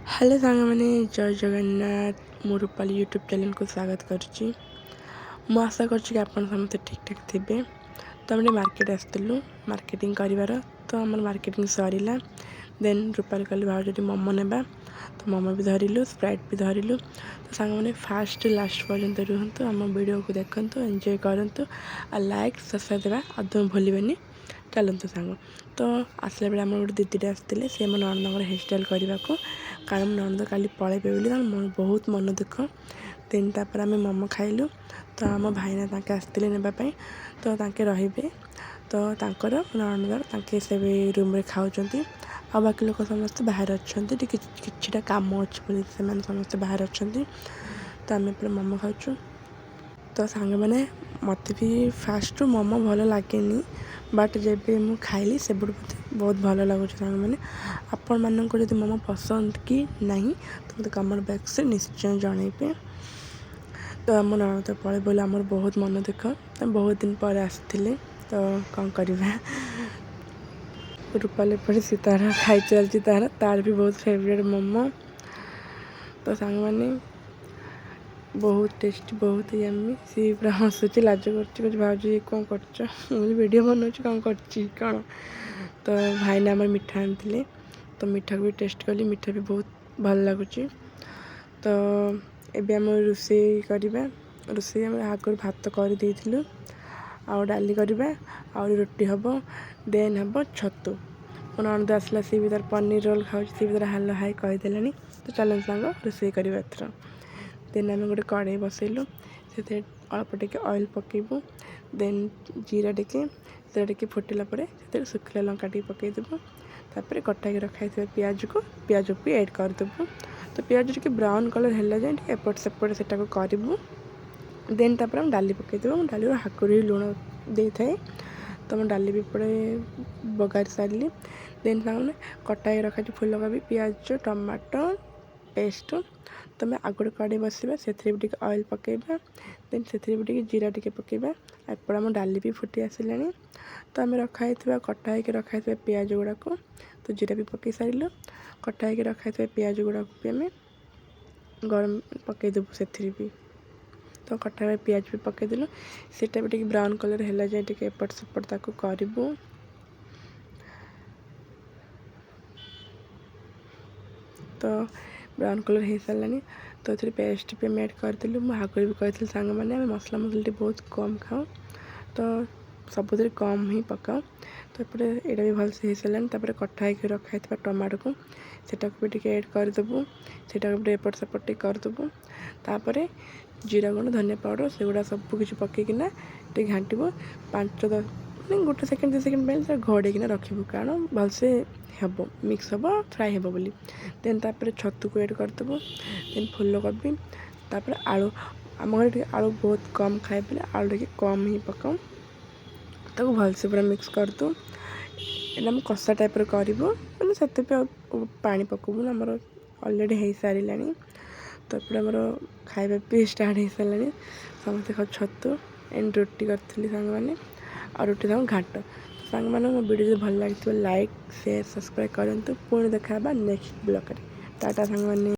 Hello सांग मैंने जय जगन्नाथ मो रूपाली यूट्यूब चैनल को स्वागत करुच्ची। मु आशा करुच्ची आप समस्त ठीक ठाक थे। तो आम मार्केट आसलु मार्केटिंग कर तो आम मार्केटिंग सरला देन रूपाली कहली भाव मोमो नेबा तो मोमो भी धरिलु स्प्राइट भी धरिलु। तो सांग मैंने फास्ट लास्ट पर्यंत रुहतु आम वीडियो को देखु एंजॉय करूँ आ लाइक सब्सक्राइब देवा आदम भूलि चलतु सांग। तो आसला बेले आम गोटे दीदी आसते सी मो नणंद हेयर स्टाइल करने को कारण नणंद काली पलैबे बोली बहुत मन दुख। देन तापर आम मोमो खाइलु तो आम भाईना ताके आसते नापी तो ताके रहिबे तो तांकर नणंदर ताके से रूम रे खाउचंती आ बाकी लोक समस्त बाहर अच्छा किछिटा काम अच्छे बोली से समस्त बाहर अच्छा। तो आम पे मोमो खाऊँ तो सांग मैंने मत भी फास्ट मोमो भल लगे बट जब मु खाइली से बहुत भल लगुच। सांग मैंने आपण मानक जब मोमो पसंद कि नहीं तो मत कमेंट बॉक्स निश्चय जनइबे। तो आम नणंद पड़े बोले आमर बहुत मन दुख बहुत दिन पर आसते तो कौन करवा रूपाली पड़े सी तार खाई चलती तार भी बहुत फेवरेट मोमो। तो सांग मैंने बहुत टेस्टी बहुत यम्मी सी पूरा हसुची लाज कर भाज ये कौन कर बनाऊँ कौन कर। तो भाई ने आम मिठा आनी तो मिठा भी टेस्ट कली मिठा भी बहुत भल लगुच। तो एबे आम रोसे करवा रोसे आगर भात कर आउ डाली करवा आउ रोटी हम देन हम छतु मो नणंद आसला सी भी तार पनीर रोल खाऊ सी भी तार हाल हाई कहीदेलानी। तो चलन सांग रोसे करवा एथर देन आम गोटे कड़े बसैलु से अल्प टिके ऑयल पकेबू देन जीरा टिके फुटिला से सुखिला लंका टे पकईदेबू तापर कटा रखाई पियाज को भी ऐड करदेबू। तो पियाज टिके ब्राउन कलर है जाए एपट सेपट से करूँ देन तापर हम डाली पकईदेबू डाली हाकुर ही लुण दे थाए। तो मैं डाली भी पड़े बगार सारे देन सामने कटा रखा फूलकोबी पियाज टमाटो पेस्ट तो मैं आगोटे कड़े बसवा से भी ऑयल पकेबा देन से भी जीरा टिके पकेबा एपट आम डाली भी फुटी आसला। तो आम रखाई कटा रखाई पियाज गुड़ाक तो जीरा भी पकई सारू कटा रखाई पियाज गुड़ाक भी आम गरम पकईदेबू से भी तो कटा पियाज भी पकईदेलु सेटा भी ब्राउन कलर है जाए एपट सेपट ताको करूँ। तो ब्राउन कलर हो सारानी तो ये पेस्ट भी ऐड करदेलु मुझे आगे भी कही सांग मैंने मसला मसला बहुत कम खाऊँ तो सब कम ही पकाओ। तो ये यहाँ भी भलसे हो सारानी कटा रखाई टमाटो को सेटा भी टे ऐड करदेबू सेटा भी एपट सेपट करदेबू तापर जीरा गुंड धनिया पाउडर से गुड़ा सब किसी पकईकिना घाटू 5-10 गोटे सेकेंड 2 सेकेंड पे घोड़े रखू कारण भलसे हम मिक्स हम फ्राए हे बोली देन तापर छतु को ऐड करदेबू देन फूलकोबी तापर आलू आम घर आलू बहुत कम खाए बोले आलू टे कम ही पकाऊ ताको भलसे पूरा मिक्स करदू। एटा आम कषा टाइप करूँ मैंने से पानी पकबू आमर अलरेडी हो सारा। तो एपटे आमर खाଇବା भी स्टार्ट हो सारा समस्त खाऊ छतु एंड रोटी करी सांग मैंने और रोटी दाम घाट सांग मैंने मो वीडियो भल लगे लाइक शेयर सब्सक्राइब करूँ पुणी देखा नेक्स्ट ब्लॉग टाटा सांग मैंने।